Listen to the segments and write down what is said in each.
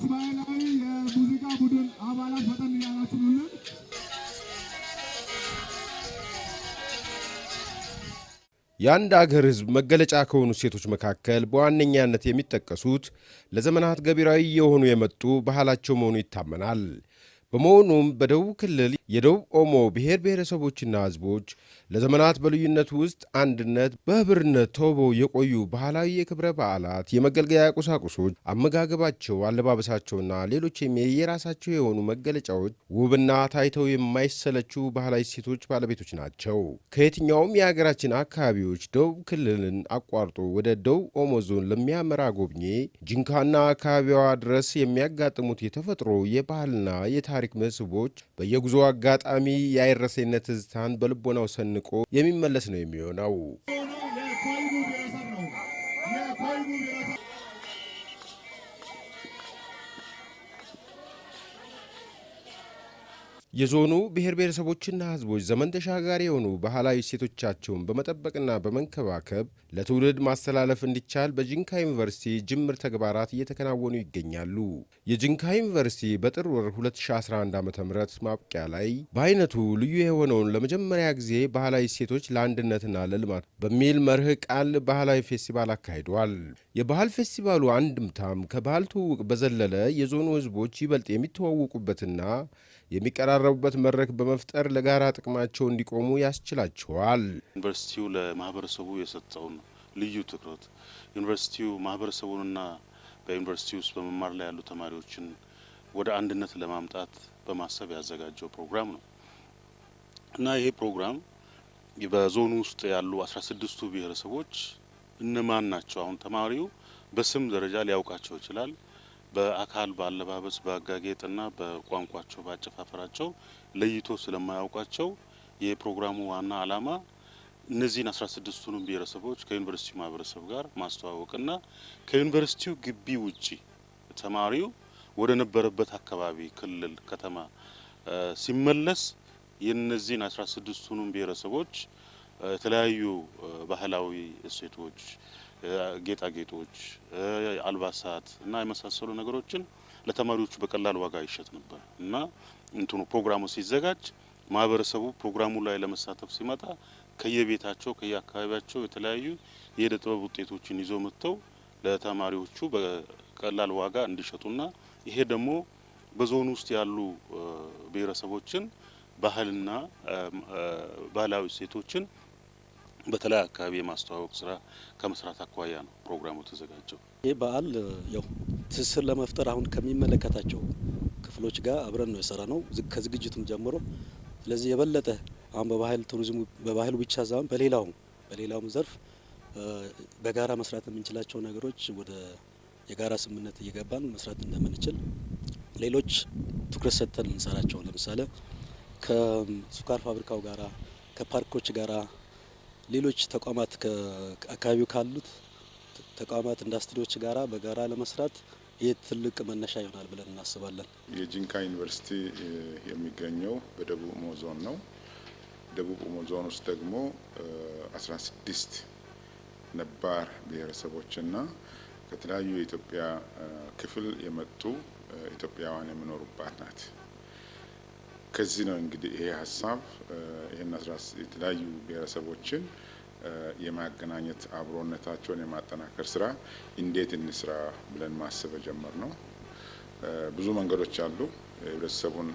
ባህላዊ የሙዚቃ ቡድን አባላት ፈጠን እያላችሁ ኑልን። የአንድ አገር ሕዝብ መገለጫ ከሆኑ ሴቶች መካከል በዋነኛነት የሚጠቀሱት ለዘመናት ገቢራዊ የሆኑ የመጡ ባህላቸው መሆኑ ይታመናል። በመሆኑም በደቡብ ክልል የደቡብ ኦሞ ብሔር ብሔረሰቦችና ሕዝቦች ለዘመናት በልዩነት ውስጥ አንድነት በህብርነት ተውበው የቆዩ ባህላዊ የክብረ በዓላት፣ የመገልገያ ቁሳቁሶች፣ አመጋገባቸው፣ አለባበሳቸውና ሌሎችም የየራሳቸው የሆኑ መገለጫዎች ውብና ታይተው የማይሰለቹ ባህላዊ ሴቶች ባለቤቶች ናቸው። ከየትኛውም የሀገራችን አካባቢዎች ደቡብ ክልልን አቋርጦ ወደ ደቡብ ኦሞ ዞን ለሚያመራ ጎብኚ ጂንካና አካባቢዋ ድረስ የሚያጋጥሙት የተፈጥሮ የባህልና የታሪክ መስህቦች በየጉዞ አጋጣሚ የአይረሴነት ትዝታን በልቦናው ሰንቆ የሚመለስ ነው የሚሆነው። የዞኑ ብሔር ብሔረሰቦችና ሕዝቦች ዘመን ተሻጋሪ የሆኑ ባህላዊ እሴቶቻቸውን በመጠበቅና በመንከባከብ ለትውልድ ማስተላለፍ እንዲቻል በጂንካ ዩኒቨርሲቲ ጅምር ተግባራት እየተከናወኑ ይገኛሉ። የጂንካ ዩኒቨርሲቲ በጥር ወር 2011 ዓ.ም ማብቂያ ላይ በአይነቱ ልዩ የሆነውን ለመጀመሪያ ጊዜ ባህላዊ እሴቶች ለአንድነትና ለልማት በሚል መርህ ቃል ባህላዊ ፌስቲቫል አካሂዷል። የባህል ፌስቲቫሉ አንድምታም ከባህል ትውውቅ በዘለለ የዞኑ ሕዝቦች ይበልጥ የሚተዋወቁበትና የሚቀራረቡበት መድረክ በመፍጠር ለጋራ ጥቅማቸው እንዲቆሙ ያስችላቸዋል። ዩኒቨርሲቲው ለማህበረሰቡ የሰጠውን ልዩ ትኩረት ዩኒቨርሲቲው ማህበረሰቡንና በዩኒቨርሲቲ ውስጥ በመማር ላይ ያሉ ተማሪዎችን ወደ አንድነት ለማምጣት በማሰብ ያዘጋጀው ፕሮግራም ነው እና ይሄ ፕሮግራም በዞኑ ውስጥ ያሉ 16ቱ ብሔረሰቦች እነማን ናቸው? አሁን ተማሪው በስም ደረጃ ሊያውቃቸው ይችላል። በአካል በአለባበስ በአጋጌጥና በቋንቋቸው በአጨፋፈራቸው ለይቶ ስለማያውቃቸው የፕሮግራሙ ዋና ዓላማ እነዚህን 16ቱንም ብሔረሰቦች ከዩኒቨርሲቲው ማህበረሰብ ጋር ማስተዋወቅና ከዩኒቨርሲቲው ግቢ ውጪ ተማሪው ወደ ነበረበት አካባቢ ክልል ከተማ ሲመለስ የነዚህን 16ቱንም ብሔረሰቦች የተለያዩ ባህላዊ እሴቶች ጌጣጌጦች፣ አልባሳት እና የመሳሰሉ ነገሮችን ለተማሪዎቹ በቀላል ዋጋ ይሸጥ ነበር እና እንትኑ ፕሮግራሙ ሲዘጋጅ ማህበረሰቡ ፕሮግራሙ ላይ ለመሳተፍ ሲመጣ ከየቤታቸው ከየአካባቢያቸው የተለያዩ የእደ ጥበብ ውጤቶችን ይዞ መጥተው ለተማሪዎቹ በቀላል ዋጋ እንዲሸጡና ይሄ ደግሞ በዞኑ ውስጥ ያሉ ብሔረሰቦችን ባህልና ባህላዊ እሴቶችን በተለይ አካባቢ የማስተዋወቅ ስራ ከመስራት አኳያ ነው ፕሮግራሙ ተዘጋጀው። ይህ በዓል ያው ትስስር ለመፍጠር አሁን ከሚመለከታቸው ክፍሎች ጋር አብረን ነው የሰራ ነው ከዝግጅቱም ጀምሮ። ስለዚህ የበለጠ አሁን በባህል ቱሪዝሙ በባህሉ ብቻ ሳይሆን በሌላውም ዘርፍ በጋራ መስራት የምንችላቸው ነገሮች ወደ የጋራ ስምምነት እየገባን መስራት እንደምንችል ሌሎች ትኩረት ሰጥተን እንሰራቸው ለምሳሌ ከሱካር ፋብሪካው ጋራ ከፓርኮች ጋራ ሌሎች ተቋማት ከአካባቢው ካሉት ተቋማት ኢንዱስትሪዎች ጋራ በጋራ ለመስራት ይህ ትልቅ መነሻ ይሆናል ብለን እናስባለን። የጂንካ ዩኒቨርሲቲ የሚገኘው በደቡብ ኦሞ ዞን ነው። ደቡብ ኦሞ ዞን ውስጥ ደግሞ 16 ነባር ብሔረሰቦችና ከተለያዩ የኢትዮጵያ ክፍል የመጡ ኢትዮጵያውያን የሚኖሩባት ናት። ከዚህ ነው እንግዲህ ይሄ ሀሳብ ይሄን የተለያዩ ብሔረሰቦችን የማገናኘት አብሮነታቸውን የማጠናከር ስራ እንዴት እንስራ ብለን ማሰብ ጀመር ነው። ብዙ መንገዶች አሉ። ህብረተሰቡን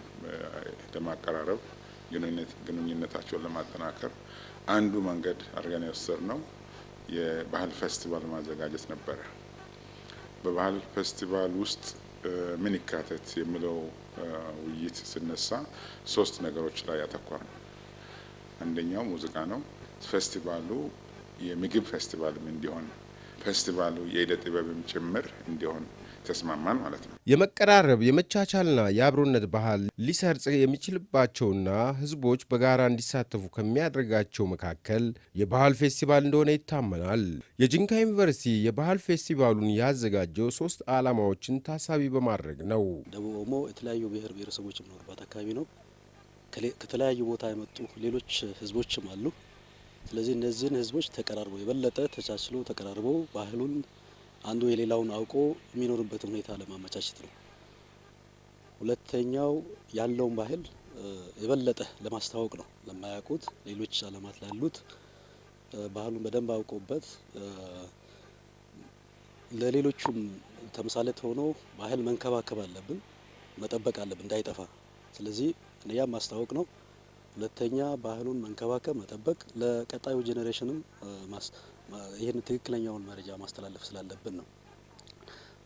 ለማቀራረብ ግንኙነታቸውን ለማጠናከር አንዱ መንገድ አድርገን የወሰድነው የባህል ፌስቲቫል ማዘጋጀት ነበረ። በባህል ፌስቲቫል ውስጥ ምን ይካተት የሚለው ውይይት ሲነሳ 3 ነገሮች ላይ ያተኮረ ነው። አንደኛው ሙዚቃ ነው። ፌስቲቫሉ የምግብ ፌስቲቫልም እንዲሆን ፌስቲቫሉ የእደ ጥበብም ጭምር እንዲሆን ተስማማን ማለት ነው። የመቀራረብ የመቻቻልና የአብሮነት ባህል ሊሰርጽ የሚችልባቸውና ህዝቦች በጋራ እንዲሳተፉ ከሚያደርጋቸው መካከል የባህል ፌስቲቫል እንደሆነ ይታመናል። የጂንካ ዩኒቨርሲቲ የባህል ፌስቲቫሉን ያዘጋጀው 3 ዓላማዎችን ታሳቢ በማድረግ ነው። ደቡብ ኦሞ የተለያዩ ብሔር ብሔረሰቦች የሚኖሩበት አካባቢ ነው። ከተለያዩ ቦታ የመጡ ሌሎች ህዝቦችም አሉ። ስለዚህ እነዚህን ህዝቦች ተቀራርበው የበለጠ ተቻችሎ ተቀራርበው ባህሉን አንዱ የሌላውን አውቆ የሚኖርበትን ሁኔታ ለማመቻቸት ነው። ሁለተኛው ያለውን ባህል የበለጠ ለማስተዋወቅ ነው። ለማያውቁት ሌሎች ዓለማት ላሉት ባህሉን በደንብ አውቀውበት ለሌሎቹም ተምሳሌት ሆኖ ባህል መንከባከብ አለብን፣ መጠበቅ አለብን እንዳይጠፋ። ስለዚህ ያም ማስተዋወቅ ነው። ሁለተኛ ባህሉን መንከባከብ መጠበቅ፣ ለቀጣዩ ጄኔሬሽንም ይህን ትክክለኛውን መረጃ ማስተላለፍ ስላለብን ነው።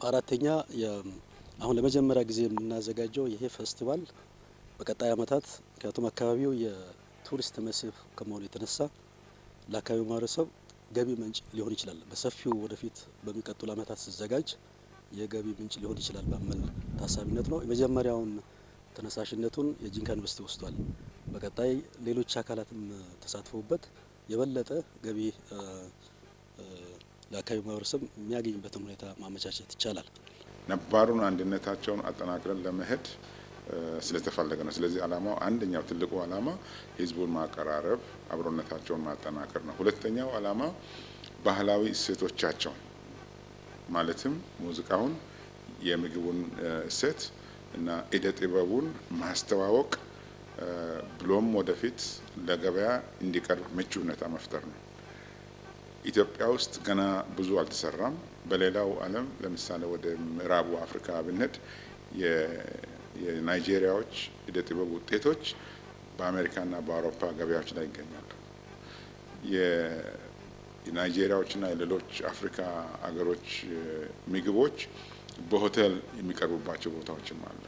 አራተኛ አሁን ለመጀመሪያ ጊዜ የምናዘጋጀው ይሄ ፌስቲቫል በቀጣይ ዓመታት ምክንያቱም አካባቢው የቱሪስት መስህብ ከመሆኑ የተነሳ ለአካባቢው ማህበረሰብ ገቢ ምንጭ ሊሆን ይችላል። በሰፊው ወደፊት በሚቀጥሉ ዓመታት ሲዘጋጅ የገቢ ምንጭ ሊሆን ይችላል በሚል ታሳቢነት ነው። የመጀመሪያውን ተነሳሽነቱን የጂንካ ዩኒቨርሲቲ ወስዷል። በቀጣይ ሌሎች አካላትም ተሳትፈውበት የበለጠ ገቢ ለአካባቢው ማህበረሰብ የሚያገኝበትን ሁኔታ ማመቻቸት ይቻላል። ነባሩን አንድነታቸውን አጠናክረን ለመሄድ ስለተፈለገ ነው። ስለዚህ ዓላማው አንደኛው ትልቁ ዓላማ ህዝቡን ማቀራረብ፣ አብሮነታቸውን ማጠናከር ነው። ሁለተኛው ዓላማ ባህላዊ እሴቶቻቸውን ማለትም ሙዚቃውን፣ የምግቡን እሴት እና እደ ጥበቡን ማስተዋወቅ ብሎም ወደፊት ለገበያ እንዲቀርብ ምቹ ሁኔታ መፍጠር ነው። ኢትዮጵያ ውስጥ ገና ብዙ አልተሰራም። በሌላው ዓለም ለምሳሌ ወደ ምዕራቡ አፍሪካ ብንሄድ የናይጄሪያዎች እደ ጥበብ ውጤቶች በአሜሪካና በአውሮፓ ገበያዎች ላይ ይገኛሉ። የናይጄሪያዎችና የሌሎች አፍሪካ አገሮች ምግቦች በሆቴል የሚቀርቡባቸው ቦታዎችም አሉ።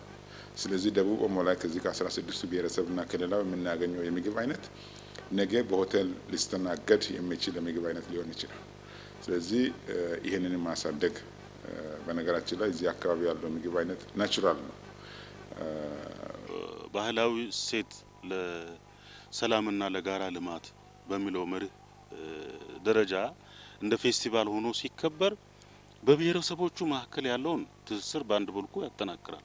ስለዚህ ደቡብ ኦሞ ላይ ከዚህ ከ16ቱ ብሔረሰብና ከሌላው የምናገኘው የምግብ አይነት ነገ በሆቴል ሊስተናገድ የሚችል የምግብ አይነት ሊሆን ይችላል። ስለዚህ ይህንን ማሳደግ በነገራችን ላይ እዚህ አካባቢ ያለው ምግብ አይነት ናቹራል ነው። ባህላዊ እሴት ለሰላምና ለጋራ ልማት በሚለው መርህ ደረጃ እንደ ፌስቲቫል ሆኖ ሲከበር በብሔረሰቦቹ መካከል ያለውን ትስስር በአንድ መልኩ ያጠናክራል፣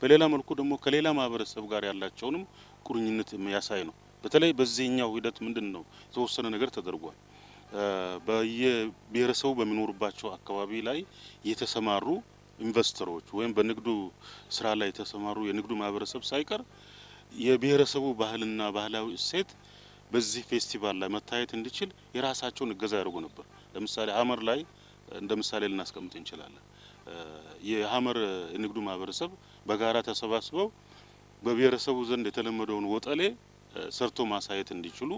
በሌላ መልኩ ደግሞ ከሌላ ማህበረሰብ ጋር ያላቸውንም ቁርኝነት የሚያሳይ ነው። በተለይ በዚህኛው ሂደት ምንድነው የተወሰነ ነገር ተደርጓል። በየብሔረሰቡ በሚኖሩባቸው አካባቢ ላይ የተሰማሩ ኢንቨስተሮች ወይም በንግዱ ስራ ላይ የተሰማሩ የንግዱ ማህበረሰብ ሳይቀር የብሔረሰቡ ባህልና ባህላዊ እሴት በዚህ ፌስቲቫል ላይ መታየት እንዲችል የራሳቸውን እገዛ ያደርጉ ነበር። ለምሳሌ ሀመር ላይ እንደ ምሳሌ ልናስቀምጥ እንችላለን። የሀመር የንግዱ ማህበረሰብ በጋራ ተሰባስበው በብሔረሰቡ ዘንድ የተለመደውን ወጠሌ ሰርቶ ማሳየት እንዲችሉ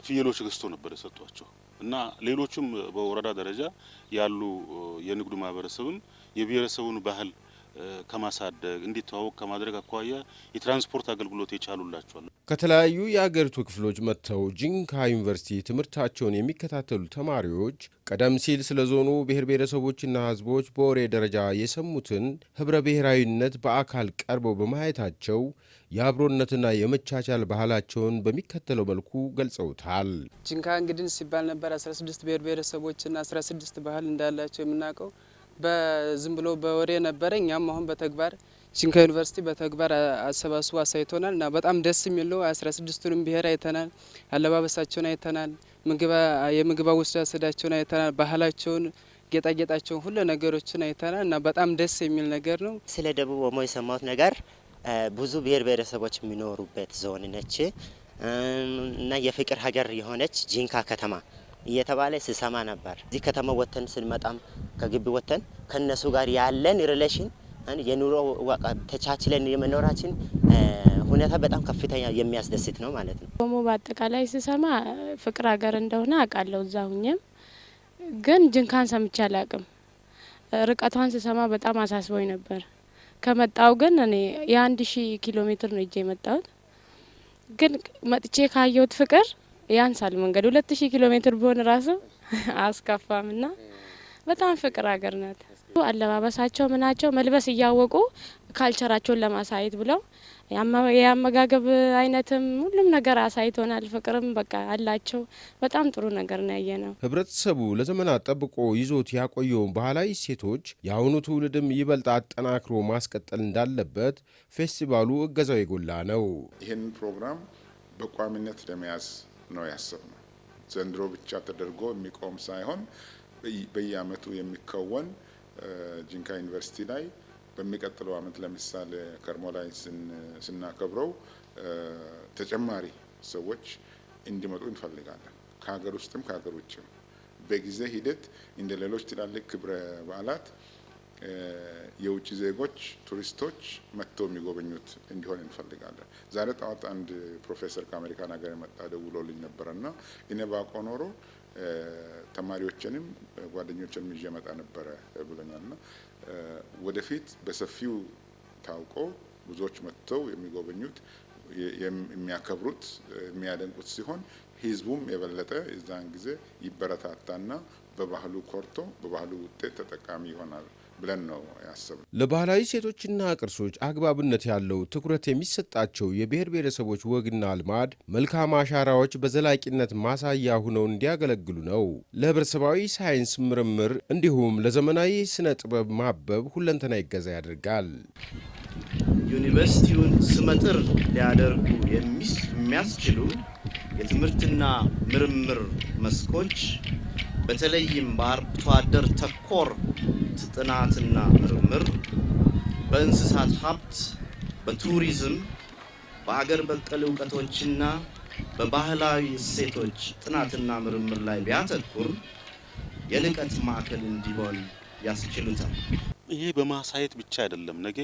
ፍየሎች ገዝቶ ነበር የሰጧቸው እና ሌሎችም በወረዳ ደረጃ ያሉ የንግዱ ማህበረሰብም የብሔረሰቡን ባህል ከማሳደግ እንዲተዋወቅ ከማድረግ አኳያ የትራንስፖርት አገልግሎት የቻሉላቸዋል። ከተለያዩ የአገሪቱ ክፍሎች መጥተው ጂንካ ዩኒቨርሲቲ ትምህርታቸውን የሚከታተሉ ተማሪዎች ቀደም ሲል ስለ ዞኑ ብሔር ብሔረሰቦችና ሕዝቦች በወሬ ደረጃ የሰሙትን ህብረ ብሔራዊነት በአካል ቀርበው በማየታቸው የአብሮነትና የመቻቻል ባህላቸውን በሚከተለው መልኩ ገልጸውታል። ጂንካ እንግዲህ ሲባል ነበር 16 ብሔር ብሔረሰቦችና 16 ባህል እንዳላቸው የምናውቀው በዝም ብሎ በወሬ ነበረ። እኛም አሁን በተግባር ጂንካ ዩኒቨርሲቲ በተግባር አሰባስቦ አሳይቶናል እና በጣም ደስ የሚል ነው። 16ቱንም ብሔር አይተናል፣ አለባበሳቸውን አይተናል፣ የምግብ አወሳሰዳቸውን አይተናል፣ ባህላቸውን፣ ጌጣጌጣቸውን፣ ሁሉ ነገሮችን አይተናል እና በጣም ደስ የሚል ነገር ነው። ስለ ደቡብ ኦሞ የሰማሁት ነገር ብዙ ብሔር ብሔረሰቦች የሚኖሩበት ዞን ነች እና የፍቅር ሀገር የሆነች ጂንካ ከተማ እየተባለ ስሰማ ነበር። እዚህ ከተማ ወተን ስንመጣም ከግቢ ወተን ከነሱ ጋር ያለን ሪሌሽን የኑሮ ተቻችለን የመኖራችን ሁኔታ በጣም ከፍተኛ የሚያስደስት ነው ማለት ነው። ኦሞ በአጠቃላይ ስሰማ ፍቅር ሀገር እንደሆነ አውቃለሁ። እዛ ሁኜም ግን ጂንካን ሰምቼ አላቅም። ርቀቷን ስሰማ በጣም አሳስቦኝ ነበር። ከመጣው ግን እኔ የ1000 ኪሎ ሜትር ነው እጄ የመጣሁት። ግን መጥቼ ካየሁት ፍቅር ያንሳል መንገድ 2000 ኪሎ ሜትር ቢሆን ራሱ አስከፋምና በጣም ፍቅር ሀገር ናት። አለባበሳቸው ምናቸው መልበስ እያወቁ ካልቸራቸውን ለማሳየት ብለው የአመጋገብ አይነትም ሁሉም ነገር አሳይቶናል። ፍቅርም በቃ አላቸው። በጣም ጥሩ ነገር ነው ያየነው። ህብረተሰቡ ለዘመናት ጠብቆ ይዞት ያቆየውን ባህላዊ እሴቶች የአሁኑ ትውልድም ይበልጥ አጠናክሮ ማስቀጠል እንዳለበት ፌስቲቫሉ እገዛው የጎላ ነው። ይህን ፕሮግራም በቋሚነት ለመያዝ ነው ያሰብነው። ዘንድሮ ብቻ ተደርጎ የሚቆም ሳይሆን በየአመቱ የሚከወን ጂንካ ዩኒቨርሲቲ ላይ በሚቀጥለው ዓመት ለምሳሌ ከርሞ ላይ ስናከብረው ተጨማሪ ሰዎች እንዲመጡ እንፈልጋለን። ከሀገር ውስጥም ከሀገር ውጭም በጊዜ ሂደት እንደ ሌሎች ትላልቅ ክብረ በዓላት የውጭ ዜጎች ቱሪስቶች መጥተው የሚጎበኙት እንዲሆን እንፈልጋለን። ዛሬ ጠዋት አንድ ፕሮፌሰር ከአሜሪካን ሀገር የመጣ ደውሎልኝ ነበረና እኔ ባውቀው ኖሮ ተማሪዎችንም ጓደኞችንም ይዤ መጣ ነበረ ብሎኛልና ወደፊት በሰፊው ታውቆ ብዙዎች መጥተው የሚጎበኙት የሚያከብሩት የሚያደንቁት ሲሆን ህዝቡም የበለጠ እዛን ጊዜ ይበረታታና በባህሉ ኮርቶ በባህሉ ውጤት ተጠቃሚ ይሆናል ብለን ነው ያሰብነው። ለባህላዊ ሴቶችና ቅርሶች አግባብነት ያለው ትኩረት የሚሰጣቸው የብሔር ብሔረሰቦች ወግና ልማድ መልካም አሻራዎች በዘላቂነት ማሳያ ሆነው እንዲያገለግሉ ነው ለህብረተሰባዊ ሳይንስ ምርምር እንዲሁም ለዘመናዊ ስነ ጥበብ ማበብ ሁለንተና ይገዛ ያደርጋል። ዩኒቨርሲቲውን ስመጥር ሊያደርጉ የሚያስችሉ የትምህርትና ምርምር መስኮች በተለይም በአርብቶ አደር ተኮር ጥናትና ምርምር፣ በእንስሳት ሀብት፣ በቱሪዝም፣ በአገር በቀል እውቀቶችና በባህላዊ እሴቶች ጥናትና ምርምር ላይ ቢያተኩር የልቀት ማዕከል እንዲሆን ያስችሉታል። ይሄ በማሳየት ብቻ አይደለም። ነገ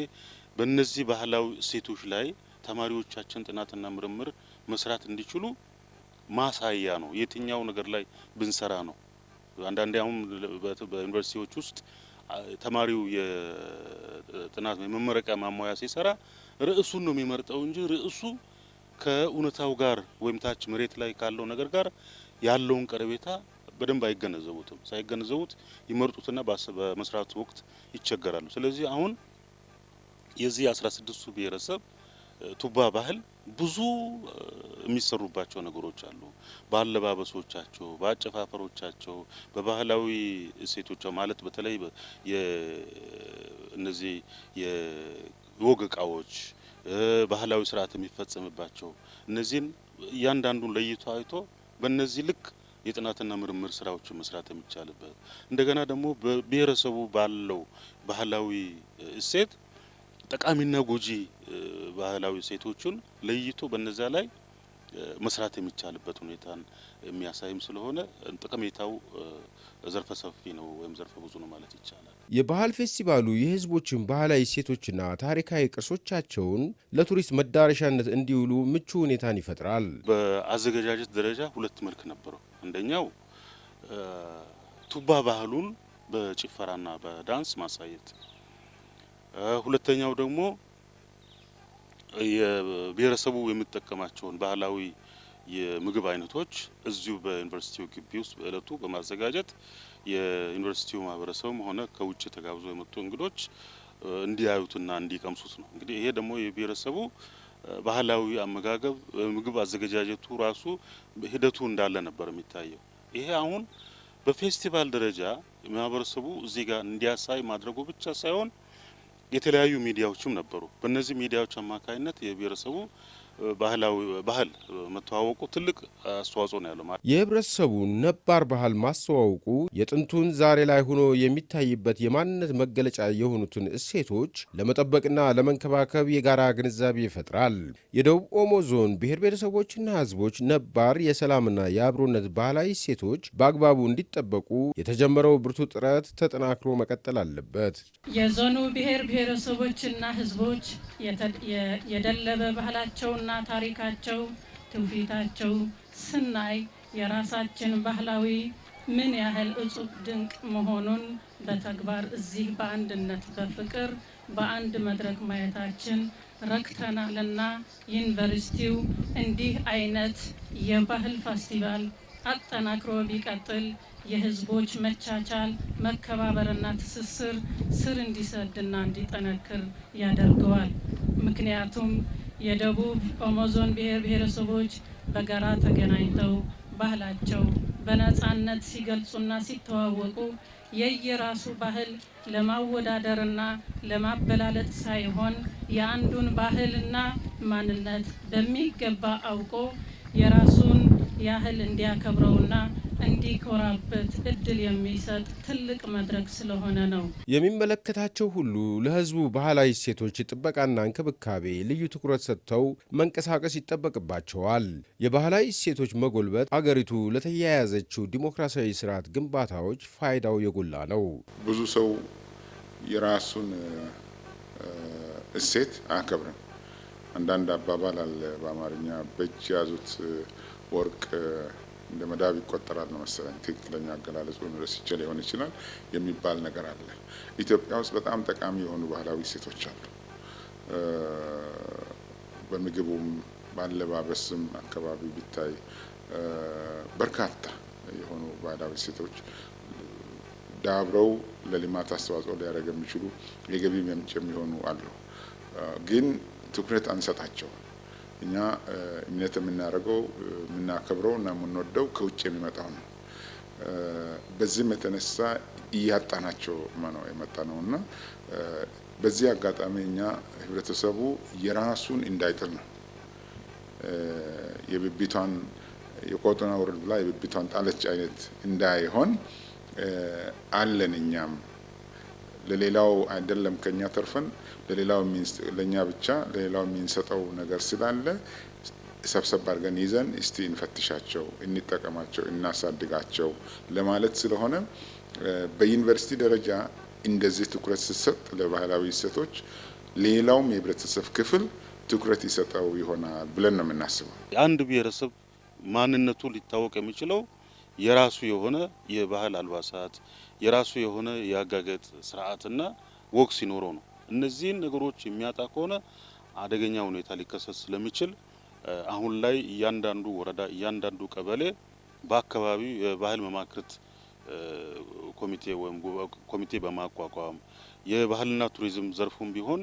በእነዚህ ባህላዊ እሴቶች ላይ ተማሪዎቻችን ጥናትና ምርምር መስራት እንዲችሉ ማሳያ ነው። የትኛው ነገር ላይ ብንሰራ ነው። አንዳንዴ አሁን በዩኒቨርሲቲዎች ውስጥ ተማሪው የጥናት የመመረቂያ ማሟያ ሲሰራ ርዕሱን ነው የሚመርጠው እንጂ ርዕሱ ከእውነታው ጋር ወይም ታች መሬት ላይ ካለው ነገር ጋር ያለውን ቀረቤታ በደንብ አይገነዘቡትም። ሳይገነዘቡት ይመርጡትና በመስራቱ ወቅት ይቸገራሉ። ስለዚህ አሁን የዚህ 16ቱ ብሔረሰብ ቱባ ባህል ብዙ የሚሰሩባቸው ነገሮች አሉ። በአለባበሶቻቸው፣ በአጨፋፈሮቻቸው፣ በባህላዊ እሴቶቻቸው ማለት በተለይ እነዚህ የወግ እቃዎች ባህላዊ ስርዓት የሚፈጸምባቸው እነዚህን እያንዳንዱን ለይቶ አይቶ በእነዚህ ልክ የጥናትና ምርምር ስራዎችን መስራት የሚቻልበት እንደገና ደግሞ በብሔረሰቡ ባለው ባህላዊ እሴት ጠቃሚና ጎጂ ባህላዊ እሴቶችን ለይቶ በነዛ ላይ መስራት የሚቻልበት ሁኔታን የሚያሳይም ስለሆነ ጠቀሜታው ዘርፈ ሰፊ ነው ወይም ዘርፈ ብዙ ነው ማለት ይቻላል። የባህል ፌስቲቫሉ የህዝቦችን ባህላዊ እሴቶችና ታሪካዊ ቅርሶቻቸውን ለቱሪስት መዳረሻነት እንዲውሉ ምቹ ሁኔታን ይፈጥራል። በአዘገጃጀት ደረጃ ሁለት መልክ ነበረው። አንደኛው ቱባ ባህሉን በጭፈራና በዳንስ ማሳየት፣ ሁለተኛው ደግሞ የብሔረሰቡ የሚጠቀማቸውን ባህላዊ የምግብ አይነቶች እዚሁ በዩኒቨርሲቲው ግቢ ውስጥ በእለቱ በማዘጋጀት የዩኒቨርሲቲው ማህበረሰብም ሆነ ከውጭ ተጋብዞ የመጡ እንግዶች እንዲያዩትና እንዲቀምሱት ነው። እንግዲህ ይሄ ደግሞ የብሔረሰቡ ባህላዊ አመጋገብ ምግብ አዘገጃጀቱ ራሱ ሂደቱ እንዳለ ነበር የሚታየው። ይሄ አሁን በፌስቲቫል ደረጃ ማህበረሰቡ እዚህ ጋር እንዲያሳይ ማድረጉ ብቻ ሳይሆን የተለያዩ ሚዲያዎችም ነበሩ። በእነዚህ ሚዲያዎች አማካኝነት የብሔረሰቡ ባህል መተዋወቁ ትልቅ አስተዋጽኦ ነው ያለው። የህብረተሰቡ ነባር ባህል ማስተዋወቁ የጥንቱን ዛሬ ላይ ሆኖ የሚታይበት የማንነት መገለጫ የሆኑትን እሴቶች ለመጠበቅና ለመንከባከብ የጋራ ግንዛቤ ይፈጥራል። የደቡብ ኦሞ ዞን ብሔር ብሔረሰቦችና ህዝቦች ነባር የሰላምና የአብሮነት ባህላዊ እሴቶች በአግባቡ እንዲጠበቁ የተጀመረው ብርቱ ጥረት ተጠናክሮ መቀጠል አለበት። የዞኑ ብሔር ብሔረሰቦችና ህዝቦች የደለበ ባህላቸውና ታሪካቸው ትውፊታቸው ስናይ የራሳችን ባህላዊ ምን ያህል እጹብ ድንቅ መሆኑን በተግባር እዚህ በአንድነት በፍቅር በአንድ መድረክ ማየታችን ረክተናልና ዩኒቨርሲቲው እንዲህ አይነት የባህል ፌስቲቫል አጠናክሮ ቢቀጥል የህዝቦች መቻቻል መከባበርና ትስስር ስር እንዲሰድና እንዲጠነክር ያደርገዋል። ምክንያቱም የደቡብ ኦሞ ዞን ብሔር ብሔረሰቦች በጋራ ተገናኝተው ባህላቸው በነጻነት ሲገልጹና ሲተዋወቁ የየራሱ ባህል ለማወዳደርና ለማበላለጥ ሳይሆን የአንዱን ባህልና ማንነት በሚገባ አውቆ የራሱን ያህል እንዲያከብረውና እንዲኮራበት እድል የሚሰጥ ትልቅ መድረክ ስለሆነ ነው። የሚመለከታቸው ሁሉ ለሕዝቡ ባህላዊ እሴቶች ጥበቃና እንክብካቤ ልዩ ትኩረት ሰጥተው መንቀሳቀስ ይጠበቅባቸዋል። የባህላዊ እሴቶች መጎልበት አገሪቱ ለተያያዘችው ዲሞክራሲያዊ ስርዓት ግንባታዎች ፋይዳው የጎላ ነው። ብዙ ሰው የራሱን እሴት አያከብርም። አንዳንድ አባባል አለ በአማርኛ በእጅ ያዙት ወርቅ እንደ መዳብ ይቆጠራል ነው መሰለኝ፣ ትክክለኛ አገላለጹን ረስቼ ሊሆን ይችላል የሚባል ነገር አለ። ኢትዮጵያ ውስጥ በጣም ጠቃሚ የሆኑ ባህላዊ እሴቶች አሉ። በምግቡም ባለባበስም አካባቢ ቢታይ በርካታ የሆኑ ባህላዊ እሴቶች ዳብረው ለልማት አስተዋጽኦ ሊያደርግ የሚችሉ የገቢ ምንጭ የሚሆኑ አሉ። ግን ትኩረት አንሰጣቸው። እኛ እምነት የምናደርገው የምናከብረው እና የምንወደው ከውጭ የሚመጣው ነው። በዚህም የተነሳ እያጣናቸው ነው የመጣ ነው እና በዚህ አጋጣሚ እኛ ህብረተሰቡ የራሱን እንዳይጥል ነው። የብብቷን የቆጡን አውርድ ብላ የብብቷን ጣለች አይነት እንዳይሆን አለን። እኛም ለሌላው አይደለም ከኛ ተርፈን ለሌላው ለኛ ብቻ ለሌላው የሚንሰጠው ነገር ስላለ ሰብሰብ አድርገን ይዘን እስቲ እንፈትሻቸው፣ እንጠቀማቸው፣ እናሳድጋቸው ለማለት ስለሆነ በዩኒቨርሲቲ ደረጃ እንደዚህ ትኩረት ሲሰጥ ለባህላዊ እሴቶች ሌላውም የህብረተሰብ ክፍል ትኩረት ይሰጠው ይሆናል ብለን ነው የምናስበው። አንድ ብሔረሰብ ማንነቱ ሊታወቅ የሚችለው የራሱ የሆነ የባህል አልባሳት፣ የራሱ የሆነ የአጋገጥ ስርዓትና ወግ ሲኖረው ነው። እነዚህን ነገሮች የሚያጣ ከሆነ አደገኛ ሁኔታ ሊከሰት ስለሚችል አሁን ላይ እያንዳንዱ ወረዳ እያንዳንዱ ቀበሌ በአካባቢው የባህል መማክርት ኮሚቴ ወይም ኮሚቴ በማቋቋም የባህልና ቱሪዝም ዘርፉም ቢሆን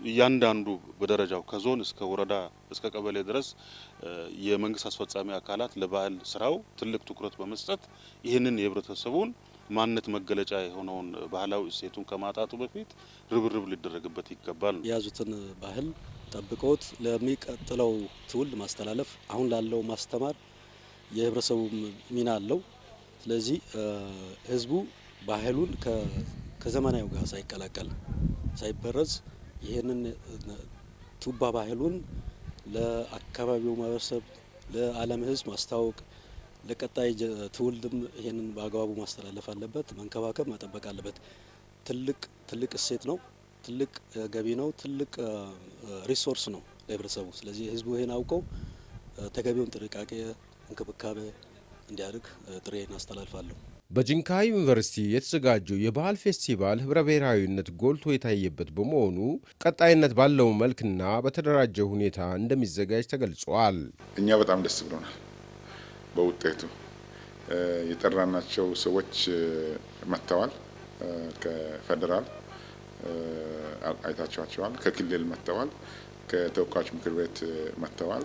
እያንዳንዱ በደረጃው ከዞን እስከ ወረዳ እስከ ቀበሌ ድረስ የመንግስት አስፈጻሚ አካላት ለባህል ስራው ትልቅ ትኩረት በመስጠት ይህንን የህብረተሰቡን ማንነት መገለጫ የሆነውን ባህላዊ እሴቱን ከማጣቱ በፊት ርብርብ ሊደረግበት ይገባል። የያዙትን ባህል ጠብቀውት ለሚቀጥለው ትውልድ ማስተላለፍ፣ አሁን ላለው ማስተማር የህብረተሰቡ ሚና አለው። ስለዚህ ህዝቡ ባህሉን ከዘመናዊው ጋር ሳይቀላቀል ሳይበረዝ ይህንን ቱባ ባህሉን ለአካባቢው ማህበረሰብ ለዓለም ህዝብ ማስተዋወቅ ለቀጣይ ትውልድም ይሄንን በአግባቡ ማስተላለፍ አለበት፣ መንከባከብ መጠበቅ አለበት። ትልቅ እሴት ነው፣ ትልቅ ገቢ ነው፣ ትልቅ ሪሶርስ ነው ለህብረተሰቡ። ስለዚህ ህዝቡ ይሄን አውቀው ተገቢውን ጥንቃቄ እንክብካቤ እንዲያደርግ ጥሬን አስተላልፋለሁ። በጂንካ ዩኒቨርሲቲ የተዘጋጀው የባህል ፌስቲቫል ህብረ ብሔራዊነት ጎልቶ የታየበት በመሆኑ ቀጣይነት ባለው መልክና በተደራጀ ሁኔታ እንደሚዘጋጅ ተገልጿል። እኛ በጣም ደስ ብሎናል በውጤቱ። የጠራናቸው ሰዎች መጥተዋል። ከፌደራል አይታችኋቸዋል፣ ከክልል መጥተዋል፣ ከተወካዮች ምክር ቤት መጥተዋል።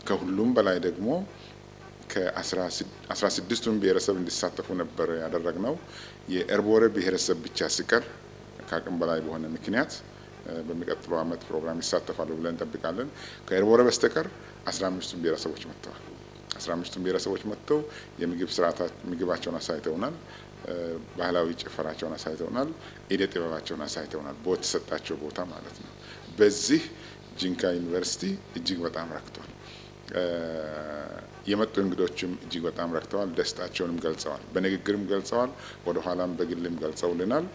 ከሁሉም በላይ ደግሞ ከ16ቱም ብሔረሰብ እንዲሳተፉ ነበር ያደረግነው። የኤርቦሬ ብሔረሰብ ብቻ ሲቀር ከአቅም በላይ በሆነ ምክንያት በሚቀጥለው ዓመት ፕሮግራም ይሳተፋሉ ብለን እንጠብቃለን። ከኤርቦሬ በስተቀር 15ቱም ብሔረሰቦች መጥተዋል። 15ቱም ብሔረሰቦች መጥተው የምግብ ስርዓት ምግባቸውን አሳይተውናል። ባህላዊ ጭፈራቸውን አሳይተውናል። ኢደ ጥበባቸውን አሳይተውናል። በተሰጣቸው ቦታ ማለት ነው። በዚህ ጂንካ ዩኒቨርሲቲ እጅግ በጣም ረክቷል። የመጡ እንግዶችም እጅግ በጣም ረክተዋል። ደስታቸውንም ገልጸዋል። በንግግርም ገልጸዋል። ወደ ኋላም በግልም ገልጸውልናል።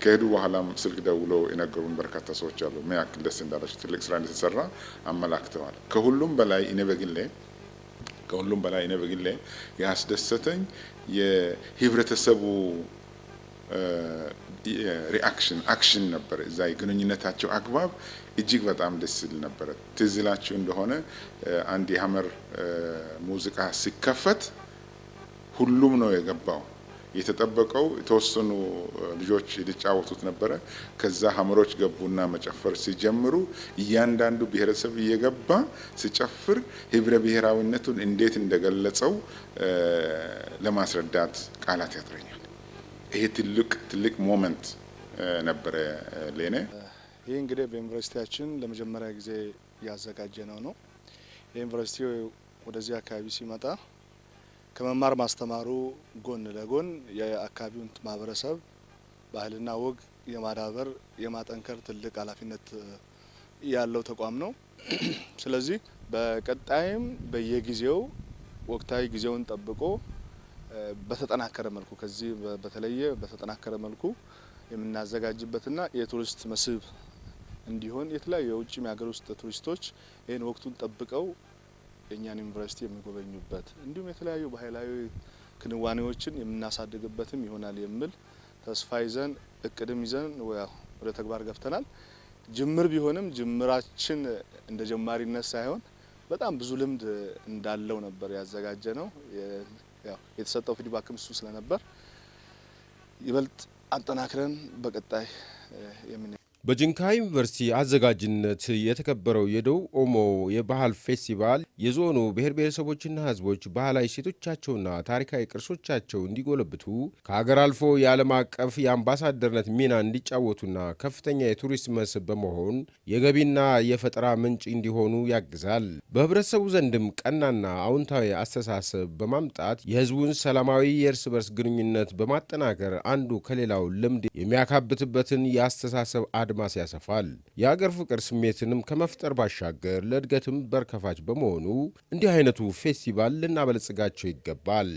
ከሄዱ በኋላም ስልክ ደውሎ የነገሩን በርካታ ሰዎች አሉ። ምን ያክል ደስ እንዳላቸው፣ ትልቅ ስራ እንደተሰራ አመላክተዋል። ከሁሉም በላይ እኔ በግሌ ያስደሰተኝ የህብረተሰቡ አክሽን ነበር። እዛ የግንኙነታቸው አግባብ እጅግ በጣም ደስ ይል ነበረ። ትዝ ይላችሁ እንደሆነ አንድ የሀመር ሙዚቃ ሲከፈት ሁሉም ነው የገባው። የተጠበቀው የተወሰኑ ልጆች ሊጫወቱት ነበረ። ከዛ ሀመሮች ገቡና መጨፈር ሲጀምሩ እያንዳንዱ ብሔረሰብ እየገባ ሲጨፍር ህብረ ብሔራዊነቱን እንዴት እንደገለጸው ለማስረዳት ቃላት ያጥረኛል። ይሄ ትልቅ ሞመንት ነበረ ለኔ። ይህ እንግዲህ በዩኒቨርሲቲያችን ለመጀመሪያ ጊዜ ያዘጋጀ ነው። የዩኒቨርሲቲው ወደዚህ አካባቢ ሲመጣ ከመማር ማስተማሩ ጎን ለጎን የአካባቢውን ማህበረሰብ ባህልና ወግ የማዳበር የማጠንከር ትልቅ ኃላፊነት ያለው ተቋም ነው። ስለዚህ በቀጣይም በየጊዜው ወቅታዊ ጊዜውን ጠብቆ በተጠናከረ መልኩ ከዚህ በተለየ በተጠናከረ መልኩ የምናዘጋጅበትና የቱሪስት መስህብ እንዲሆን የተለያዩ የውጭም የሀገር ውስጥ ቱሪስቶች ይህን ወቅቱን ጠብቀው የእኛን ዩኒቨርሲቲ የሚጎበኙበት እንዲሁም የተለያዩ ባህላዊ ክንዋኔዎችን የምናሳድግበትም ይሆናል የሚል ተስፋ ይዘን እቅድም ይዘን ወደ ተግባር ገብተናል። ጅምር ቢሆንም ጅምራችን እንደ ጀማሪነት ሳይሆን በጣም ብዙ ልምድ እንዳለው ነበር ያዘጋጀ ነው። የተሰጠው ፊድባክም እሱ ስለነበር ይበልጥ አጠናክረን በቀጣይ በጂንካ ዩኒቨርሲቲ አዘጋጅነት የተከበረው የደቡብ ኦሞ የባህል ፌስቲቫል የዞኑ ብሔር ብሔረሰቦችና ሕዝቦች ባህላዊ እሴቶቻቸውና ታሪካዊ ቅርሶቻቸው እንዲጎለብቱ ከሀገር አልፎ የዓለም አቀፍ የአምባሳደርነት ሚና እንዲጫወቱና ከፍተኛ የቱሪስት መስህብ በመሆን የገቢና የፈጠራ ምንጭ እንዲሆኑ ያግዛል። በህብረተሰቡ ዘንድም ቀናና አዎንታዊ አስተሳሰብ በማምጣት የሕዝቡን ሰላማዊ የእርስ በርስ ግንኙነት በማጠናከር አንዱ ከሌላው ልምድ የሚያካብትበትን የአስተሳሰብ አድማስ ያሰፋል። የአገር ፍቅር ስሜትንም ከመፍጠር ባሻገር ለእድገትም በር ከፋች በመሆኑ እንዲህ አይነቱ ፌስቲቫል ልናበለጽጋቸው ይገባል።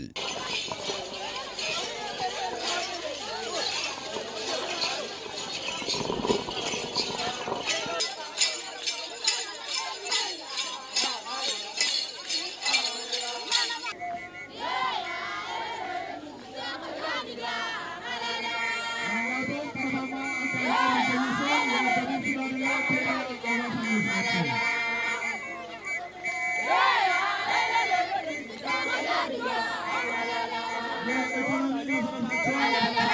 Yeah.